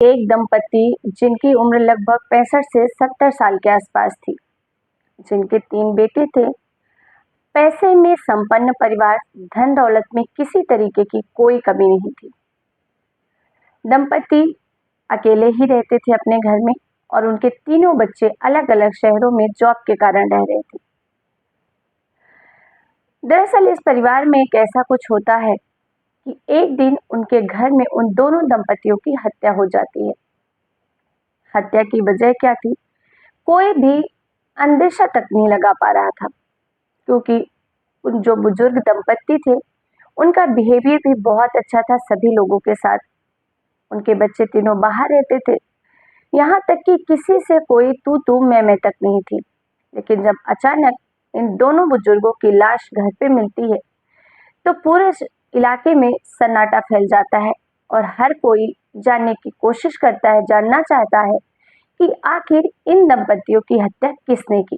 एक दंपति जिनकी उम्र लगभग 65 से 70 साल के आसपास थी, जिनके 3 बेटे थे। पैसे में संपन्न परिवार, धन दौलत में किसी तरीके की कोई कमी नहीं थी। दंपति अकेले ही रहते थे अपने घर में और उनके तीनों बच्चे अलग अलग शहरों में जॉब के कारण रह रहे थे। दरअसल इस परिवार में एक ऐसा कुछ होता है कि एक दिन उनके घर में उन दोनों दंपतियों की हत्या हो जाती है। हत्या की वजह क्या थी, कोई भी अंदेशा तक नहीं लगा पा रहा था, क्योंकि उन जो बुजुर्ग दंपति थे उनका बिहेवियर भी बहुत अच्छा था सभी लोगों के साथ। उनके बच्चे तीनों बाहर रहते थे, यहाँ तक कि किसी से कोई तू तू मैं तक नहीं थी। लेकिन जब अचानक इन दोनों बुजुर्गों की लाश घर पे मिलती है तो पूरे इलाके में सन्नाटा फैल जाता है और हर कोई जानने की कोशिश करता है, जानना चाहता है कि आखिर इन दंपतियों की हत्या किसने की।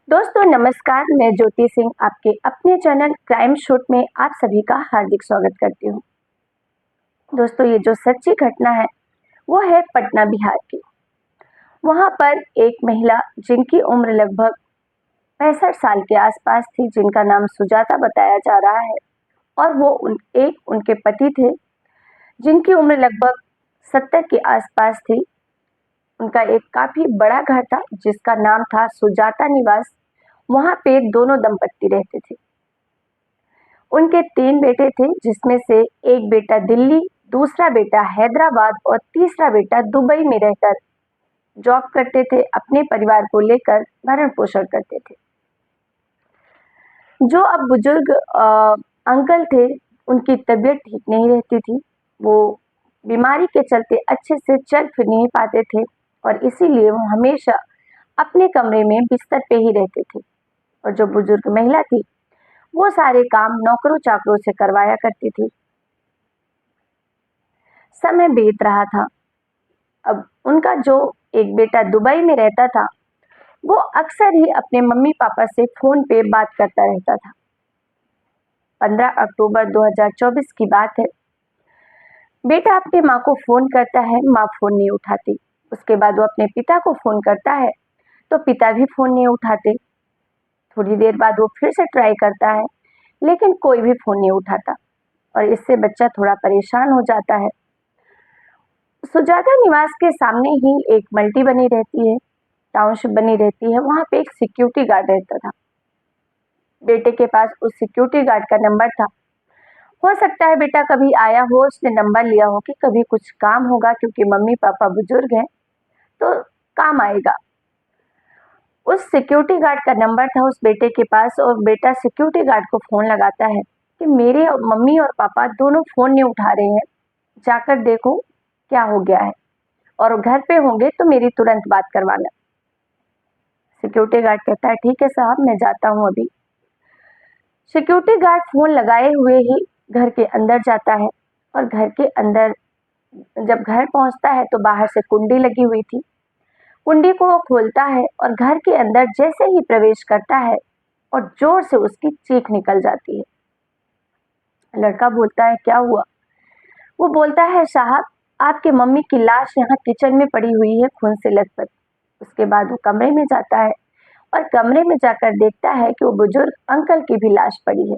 दोस्तों नमस्कार, मैं ज्योति सिंह आपके अपने चैनल क्राइम शूट में आप सभी का हार्दिक स्वागत करती हूँ। दोस्तों ये जो सच्ची घटना है वो है पटना बिहार की। वहां पर एक महिला जिनकी उम्र लगभग 65 साल के आसपास थी, जिनका नाम सुजाता बताया जा रहा है, और वो उनके पति थे जिनकी उम्र लगभग 70 के आसपास थी। उनका एक काफी बड़ा घर था जिसका नाम था सुजाता निवास। वहां पे दोनों दंपत्ति रहते थे। उनके 3 बेटे थे, जिसमें से एक बेटा दिल्ली, दूसरा बेटा हैदराबाद और तीसरा बेटा दुबई में रहकर जॉब करते थे, अपने परिवार को लेकर भरण पोषण करते थे। जो अब बुजुर्ग अंकल थे, उनकी तबीयत ठीक नहीं रहती थी। वो बीमारी के चलते अच्छे से चल फिर नहीं पाते थे और इसीलिए वो हमेशा अपने कमरे में बिस्तर पे ही रहते थे। और जो बुजुर्ग महिला थी वो सारे काम नौकरों चाकरों से करवाया करती थी। समय बीत रहा था। अब उनका जो एक बेटा दुबई में रहता था वो अक्सर ही अपने मम्मी पापा से फोन पे बात करता रहता था। 15 अक्टूबर 2024 की बात है। बेटा अपनी माँ को फोन करता है, माँ फोन नहीं उठाती। उसके बाद वो अपने पिता को फोन करता है तो पिता भी फोन नहीं उठाते। थोड़ी देर बाद वो फिर से ट्राई करता है, लेकिन कोई भी फोन नहीं उठाता और इससे बच्चा थोड़ा परेशान हो जाता है। सुजाता निवास के सामने ही एक मल्टी बनी रहती है, टाउनशिप बनी रहती है। वहां पे एक सिक्योरिटी गार्ड रहता था। बेटे के पास उस सिक्योरिटी गार्ड का नंबर था। हो सकता है बेटा कभी आया हो, उसने नंबर लिया हो कि कभी कुछ काम होगा, क्योंकि मम्मी पापा बुजुर्ग हैं तो काम आएगा। उस सिक्योरिटी गार्ड का नंबर था उस बेटे के पास और बेटा सिक्योरिटी गार्ड को फोन लगाता है कि मेरे मम्मी और पापा दोनों फोन नहीं उठा रहे हैं, जाकर देखो क्या हो गया है, और घर पे होंगे तो मेरी तुरंत बात करवाना। सिक्योरिटी गार्ड कहता है ठीक है साहब, मैं जाता हूँ अभी। सिक्योरिटी गार्ड फोन लगाए हुए ही घर के अंदर जाता है और घर के अंदर जब घर पहुंचता है तो बाहर से कुंडी लगी हुई थी। कुंडी को वो खोलता है और घर के अंदर जैसे ही प्रवेश करता है और जोर से उसकी चीख निकल जाती है। लड़का बोलता है क्या हुआ? वो बोलता है साहब, आपके मम्मी की लाश यहाँ किचन में पड़ी हुई है, खून से लथपथ। उसके बाद वो कमरे में जाता है और कमरे में जाकर देखता है कि वो बुजुर्ग अंकल की भी लाश पड़ी है।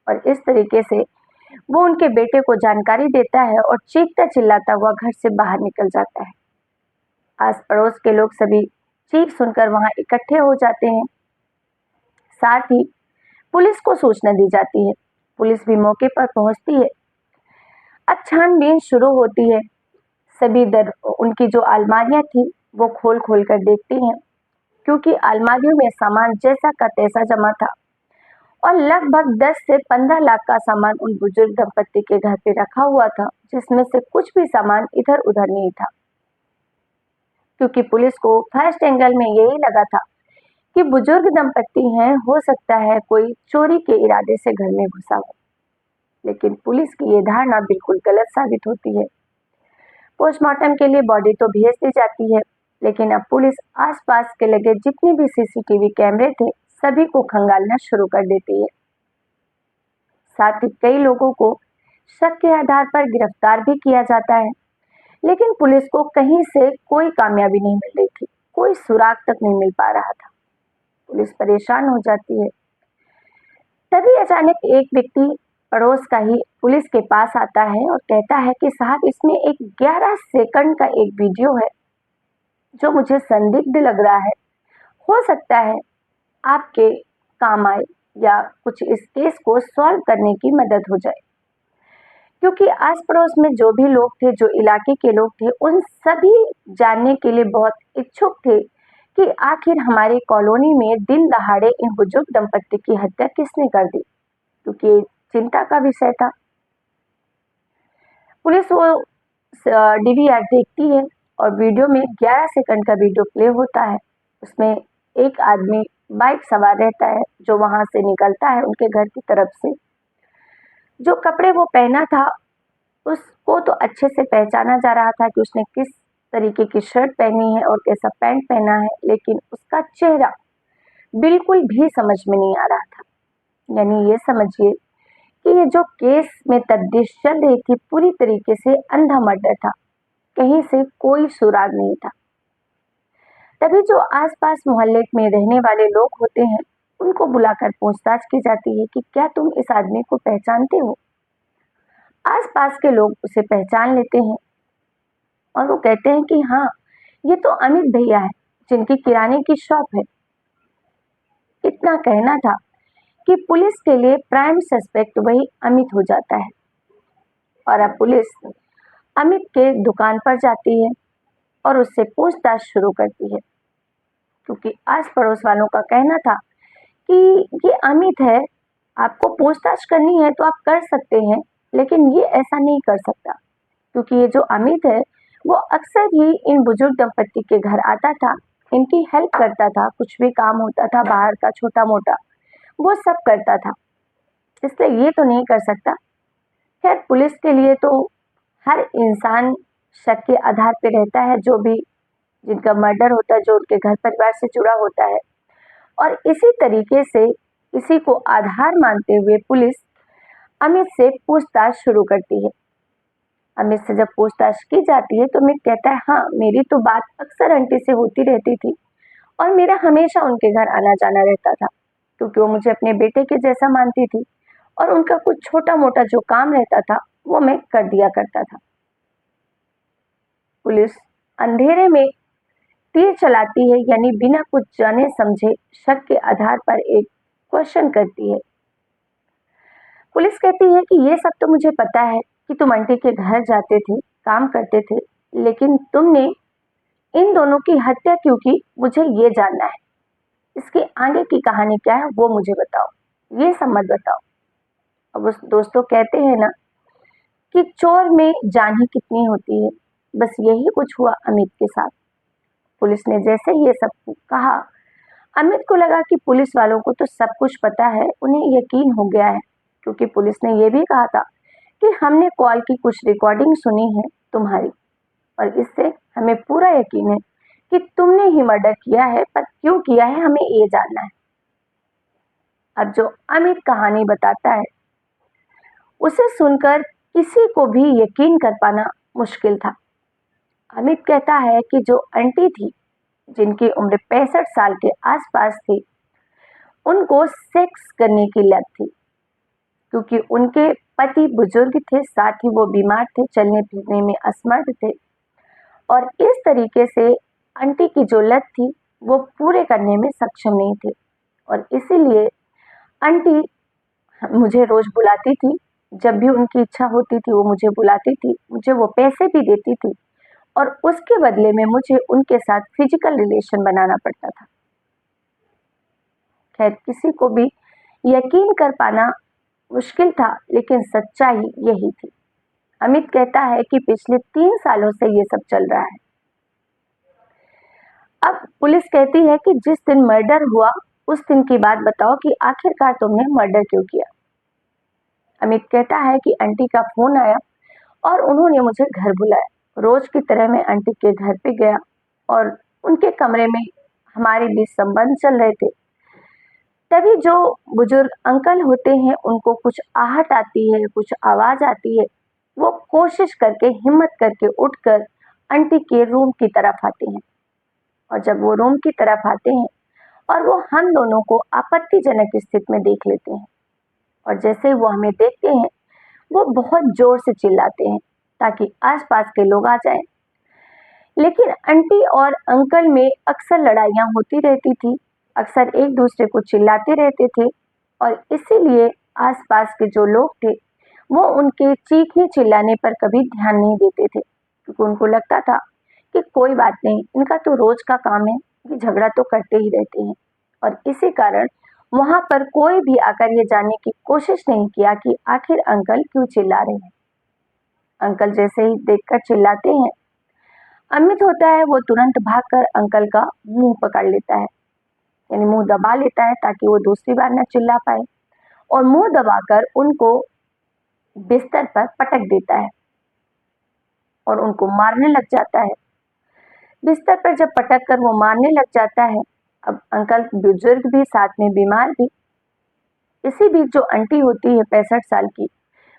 और इस तरीके से वो उनके बेटे को जानकारी देता है और चीखता चिल्लाता हुआ घर से बाहर निकल जाता है। आस पड़ोस के लोग सभी चीख सुनकर वहां इकट्ठे हो जाते हैं। साथ ही पुलिस को सूचना दी जाती है। पुलिस भी मौके पर पहुंचती है। अब छानबीन शुरू होती है। सभी उनकी जो अलमारियां थी वो खोल खोल कर देखती हैं, क्योंकि अलमारियों में सामान जैसा का तैसा जमा था और लगभग 10 से 15 लाख का सामान उन बुजुर्ग दंपत्ति के घर पे रखा हुआ था, जिसमें से कुछ भी सामान इधर उधर नहीं था। क्योंकि पुलिस को फर्स्ट एंगल में यही लगा था कि बुजुर्ग दंपत्ति हैं, हो सकता है कोई चोरी के इरादे से घर में घुसा हो। लेकिन पुलिस की ये धारणा बिल्कुल गलत साबित होती है। पोस्टमार्टम के लिए बॉडी तो भेज दी जाती है, लेकिन अब पुलिस आसपास के लगे जितने भी सीसीटीवी कैमरे थे सभी को खंगालना शुरू कर देती है। साथ ही कई लोगों को शक के आधार पर गिरफ्तार भी किया जाता है, लेकिन पुलिस को कहीं से कोई कामयाबी नहीं मिल रही थी, कोई सुराग तक नहीं मिल पा रहा था। पुलिस परेशान हो जाती है। तभी अचानक एक व्यक्ति पड़ोस का ही पुलिस के पास आता है और कहता है कि साहब, इसमें एक 11 सेकंड का एक वीडियो है जो मुझे संदिग्ध लग रहा है। हो सकता है आपके काम आए या कुछ इस केस को सॉल्व करने की मदद हो जाए। क्योंकि आस पड़ोस में जो भी लोग थे, जो इलाके के लोग थे, उन सभी जानने के लिए बहुत इच्छुक थे कि आखिर हमारे कॉलोनी में दिन दहाड़े इन बुजुर्ग दंपत्ति की हत्या किसने कर दी, क्योंकि चिंता का विषय था। पुलिस वो डीवीआर देखती है और वीडियो में 11 सेकंड का वीडियो प्ले होता है। उसमें एक आदमी बाइक सवार रहता है जो वहां से निकलता है उनके घर की तरफ से। जो कपड़े वो पहना था उसको तो अच्छे से पहचाना जा रहा था कि उसने किस तरीके की शर्ट पहनी है और कैसा पैंट पहना है, लेकिन उसका चेहरा बिल्कुल भी समझ में नहीं आ रहा था। यानी ये समझिए कि ये जो केस में तफ्तीश चल रही थी पूरी तरीके से अंधा मर्डर था, कहीं से कोई सुराग नहीं था। तभी जो आसपास मोहल्ले में रहने वाले लोग होते हैं उनको बुलाकर पूछताछ की जाती है कि क्या तुम इस आदमी को पहचानते हो। आसपास के लोग उसे पहचान लेते हैं और वो कहते हैं कि हाँ, ये तो अमित भैया है जिनकी किराने की शॉप है। इतना कहना था कि पुलिस के लिए प्राइम सस्पेक्ट वही अमित हो जाता है। और अब पुलिस अमित के दुकान पर जाती है और उससे पूछताछ शुरू करती है, क्योंकि आस पड़ोस वालों का कहना था कि ये अमित है, आपको पूछताछ करनी है तो आप कर सकते हैं, लेकिन ये ऐसा नहीं कर सकता, क्योंकि ये जो अमित है वो अक्सर ही इन बुजुर्ग दंपत्ति के घर आता था, इनकी हेल्प करता था, कुछ भी काम होता था बाहर का छोटा मोटा वो सब करता था, इसलिए ये तो नहीं कर सकता। खैर, पुलिस के लिए तो हर इंसान शक के आधार पे रहता है, जो भी जिनका मर्डर होता है, जो उनके घर परिवार से जुड़ा होता है। और इसी तरीके से इसी को आधार मानते हुए पुलिस अमित से पूछताछ शुरू करती है। अमित से जब पूछताछ की जाती है तो अमित कहता है, हाँ, मेरी तो बात अक्सर आंटी से होती रहती थी और मेरा हमेशा उनके घर आना जाना रहता था, क्योंकि वो मुझे अपने बेटे के जैसा मानती थी और उनका कुछ छोटा मोटा जो काम रहता था वो मैं कर दिया करता था। पुलिस अंधेरे में तीर चलाती है, यानी बिना कुछ जाने समझे शक के आधार पर एक क्वेश्चन करती है। पुलिस कहती है कि ये सब तो मुझे पता है कि तुम आंटी के घर जाते थे, काम करते थे, लेकिन तुमने इन दोनों की हत्या क्यों की, मुझे ये जानना है। इसके आगे की कहानी क्या है वो मुझे बताओ, ये सब मत बताओ। अब उस दोस्तों कहते हैं ना कि चोर में जान ही कितनी होती है, बस यही कुछ हुआ अमित के साथ। पुलिस ने जैसे ये सब कहा, अमित को लगा कि पुलिस वालों को तो सब कुछ पता है, उन्हें यकीन हो गया है, क्योंकि पुलिस ने ये भी कहा था कि हमने कॉल की कुछ रिकॉर्डिंग सुनी है तुम्हारी और इससे हमें पूरा यकीन है कि तुमने ही मर्डर किया है, पर क्यों किया है हमें ये जानना है। अब जो अमित कहानी बताता है उसे सुनकर किसी को भी यकीन कर पाना मुश्किल था। अमित कहता है कि जो आंटी थी जिनकी उम्र 65 साल के आसपास थी, उनको सेक्स करने की लत थी, क्योंकि उनके पति बुजुर्ग थे, साथ ही वो बीमार थे, चलने फिरने में असमर्थ थे और इस तरीके से आंटी की जो लत थी वो पूरे करने में सक्षम नहीं थे। और इसीलिए आंटी मुझे रोज बुलाती थी, जब भी उनकी इच्छा होती थी वो मुझे बुलाती थी, मुझे वो पैसे भी देती थी और उसके बदले में मुझे उनके साथ फिजिकल रिलेशन बनाना पड़ता था। खैर, किसी को भी यकीन कर पाना मुश्किल था, लेकिन सच्चाई यही थी। अमित कहता है कि पिछले 3 सालों से ये सब चल रहा है। अब पुलिस कहती है कि जिस दिन मर्डर हुआ उस दिन की बात बताओ कि आखिरकार तुमने मर्डर क्यों किया। अमित कहता है कि आंटी का फोन आया और उन्होंने मुझे घर बुलाया। रोज की तरह मैं आंटी के घर पे गया और उनके कमरे में हमारे बीच संबंध चल रहे थे। तभी जो बुजुर्ग अंकल होते हैं उनको कुछ आहट आती है, कुछ आवाज आती है। वो कोशिश करके हिम्मत करके उठकर आंटी के रूम की तरफ आते हैं। और जब वो रूम की तरफ आते हैं और वो हम दोनों को आपत्तिजनक स्थिति में देख लेते हैं, और जैसे ही वो हमें देखते हैं वो बहुत जोर से चिल्लाते हैं ताकि आसपास के लोग आ जाएं। लेकिन आंटी और अंकल में अक्सर लड़ाइयाँ होती रहती थी, अक्सर एक दूसरे को चिल्लाते रहते थे, और इसीलिए आसपास के जो लोग थे वो उनके चीखने चिल्लाने पर कभी ध्यान नहीं देते थे, क्योंकि उनको लगता था कि कोई बात नहीं, इनका तो रोज का काम है, ये झगड़ा तो करते ही रहते हैं। और इसी कारण वहां पर कोई भी आकर ये जानने की कोशिश नहीं किया कि आखिर अंकल क्यों चिल्ला रहे हैं। अंकल जैसे ही देखकर चिल्लाते हैं, अमित होता है वो तुरंत भागकर अंकल का मुंह पकड़ लेता है, यानी मुंह दबा लेता है ताकि वो दूसरी बार ना चिल्ला पाए, और मुंह दबाकर उनको बिस्तर पर पटक देता है और उनको मारने लग जाता है। बिस्तर पर जब पटक कर वो मारने लग जाता है, अब अंकल बुजुर्ग भी, साथ में बीमार भी। इसी बीच जो आंटी होती है 65 साल की,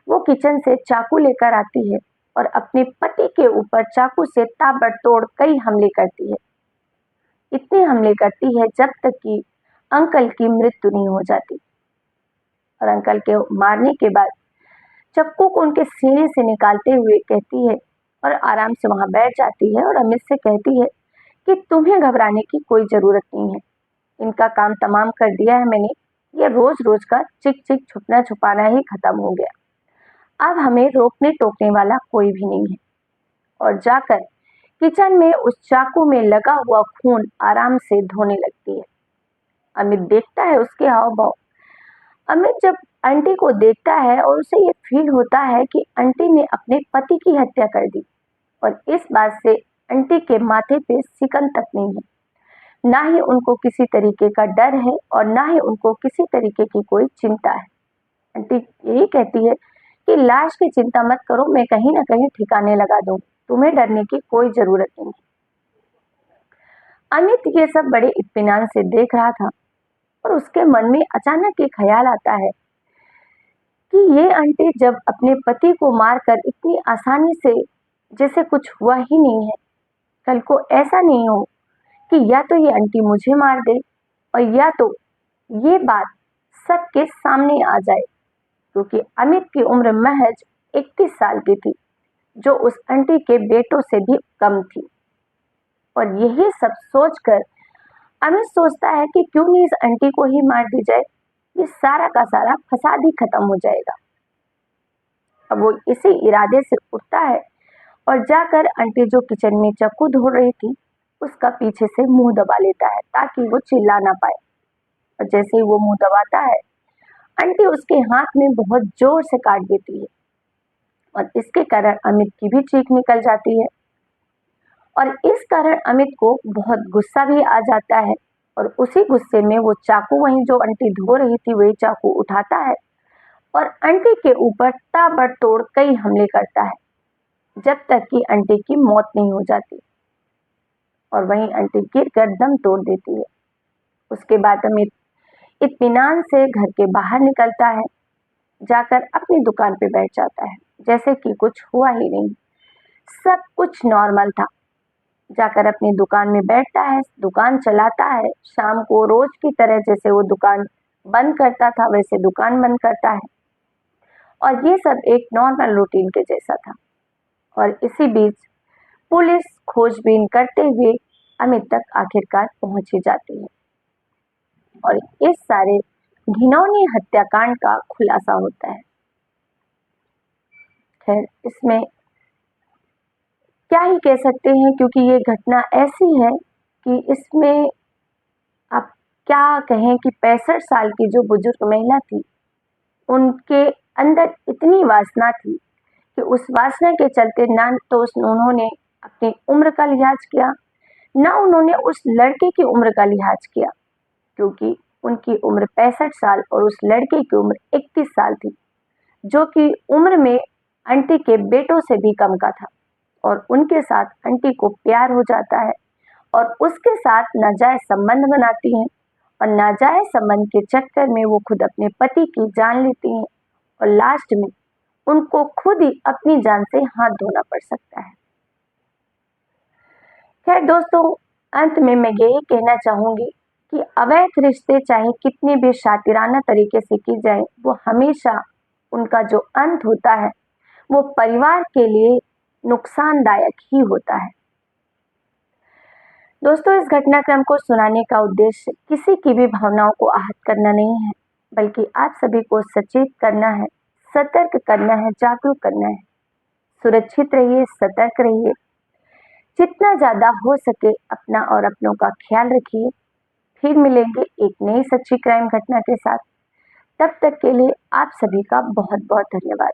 वो किचन से चाकू लेकर आती है और अपने पति के ऊपर चाकू से ताबड़तोड़ कई हमले करती है। इतने हमले करती है जब तक कि अंकल की मृत्यु नहीं हो जाती। और अंकल के मारने के बाद चक्कू को उनके सीने से निकालते हुए कहती है, और आराम से वहां बैठ जाती है और अमित से कहती है कि तुम्हें घबराने की कोई जरूरत नहीं है, इनका काम तमाम कर दिया है मैंने, ये रोज रोज का चिक चिक छुपना छुपाना ही खत्म हो गया, अब हमें रोकने टोकने वाला कोई भी नहीं है। और जाकर किचन में उस चाकू में लगा हुआ खून आराम से धोने लगती है। अमित देखता है उसके हाव भाव। अमित जब आंटी को देखता है और उसे ये फील होता है कि आंटी ने अपने पति की हत्या कर दी, और इस बात से आंटी के माथे पे सिकन तक नहीं है, ना ही उनको किसी तरीके का डर है और ना ही उनको किसी तरीके की कोई चिंता है। आंटी यही कहती है कि लाश की चिंता मत करो, मैं कहीं ना कहीं ठिकाने लगा दूं, तुम्हें डरने की कोई जरूरत नहीं। अमित ये सब बड़े इत्मीनान से देख रहा था, और उसके मन में अचानक एक ख्याल आता है कि ये आंटी जब अपने पति को मारकर इतनी आसानी से, जैसे कुछ हुआ ही नहीं है, कल को ऐसा नहीं हो कि या तो ये आंटी मुझे मार दे और या तो ये बात सबके सामने आ जाए, क्योंकि अमित की उम्र महज 31 साल की थी, जो उस आंटी के बेटों से भी कम थी। और यही सब सोचकर अमित सोचता है कि क्यों नहीं इस आंटी को ही मार दी जाए, ये सारा का सारा फसाद ही खत्म हो जाएगा। अब वो इसी इरादे से उठता है और जाकर आंटी जो किचन में चाकू धो रही थी उसका पीछे से मुंह दबा लेता है ताकि वो चिल्ला ना पाए। और जैसे ही वो मुंह दबाता है, आंटी उसके हाथ में बहुत जोर से काट देती है, और इसके कारण अमित की भी चीख निकल जाती है। और इस कारण अमित को बहुत गुस्सा भी आ जाता है, और उसी गुस्से में वो चाकू, वहीं जो आंटी धो रही थी वही चाकू उठाता है और आंटी के ऊपर ताबड़तोड़ कई हमले करता है, जब तक कि आंटी की मौत नहीं हो जाती, और वहीं आंटी गिरकर दम तोड़ देती है। उसके बाद अमित इत्मीनान से घर के बाहर निकलता है, जाकर अपनी दुकान पे बैठ जाता है जैसे कि कुछ हुआ ही नहीं, सब कुछ नॉर्मल था। जाकर अपनी दुकान में बैठता है, दुकान चलाता है, शाम को रोज की तरह जैसे वो दुकान बंद करता था वैसे दुकान बंद करता है, और ये सब एक नॉर्मल रूटीन के जैसा था। और इसी बीच पुलिस खोजबीन करते हुए अमित तक आखिरकार पहुंच ही जाती है, और इस सारे घिनौनी हत्याकांड का खुलासा होता है। खैर, इसमें क्या ही कह सकते हैं, क्योंकि ये घटना ऐसी है कि इसमें आप क्या कहें कि 65 साल की जो बुजुर्ग महिला थी, उनके अंदर इतनी वासना थी कि उस वासना के चलते ना तो उन्होंने अपनी उम्र का लिहाज किया, ना उन्होंने उस लड़के की उम्र का लिहाज किया, क्योंकि उनकी उम्र 65 साल और उस लड़के की उम्र 31 साल थी, जो कि उम्र में आंटी के बेटों से भी कम का था। और उनके साथ आंटी को प्यार हो जाता है और उसके साथ नाजायज संबंध बनाती हैं, और नाजायज संबंध के चक्कर में वो खुद अपने पति की जान लेती हैं और लास्ट में उनको खुद ही अपनी जान से हाथ धोना पड़ सकता है। खैर दोस्तों, अंत में मैं यही कहना चाहूंगी कि अवैध रिश्ते चाहे कितने भी शातिराना तरीके से की जाए, वो हमेशा उनका जो अंत होता है वो परिवार के लिए नुकसानदायक ही होता है। दोस्तों, इस घटनाक्रम को सुनाने का उद्देश्य किसी की भी भावनाओं को आहत करना नहीं है, बल्कि आप सभी को सचेत करना है, सतर्क करना है, जागरूक करना है। सुरक्षित रहिए, सतर्क रहिए, जितना ज्यादा हो सके अपना और अपनों का ख्याल रखिए। फिर मिलेंगे एक नई सच्ची क्राइम घटना के साथ। तब तक के लिए आप सभी का बहुत बहुत धन्यवाद।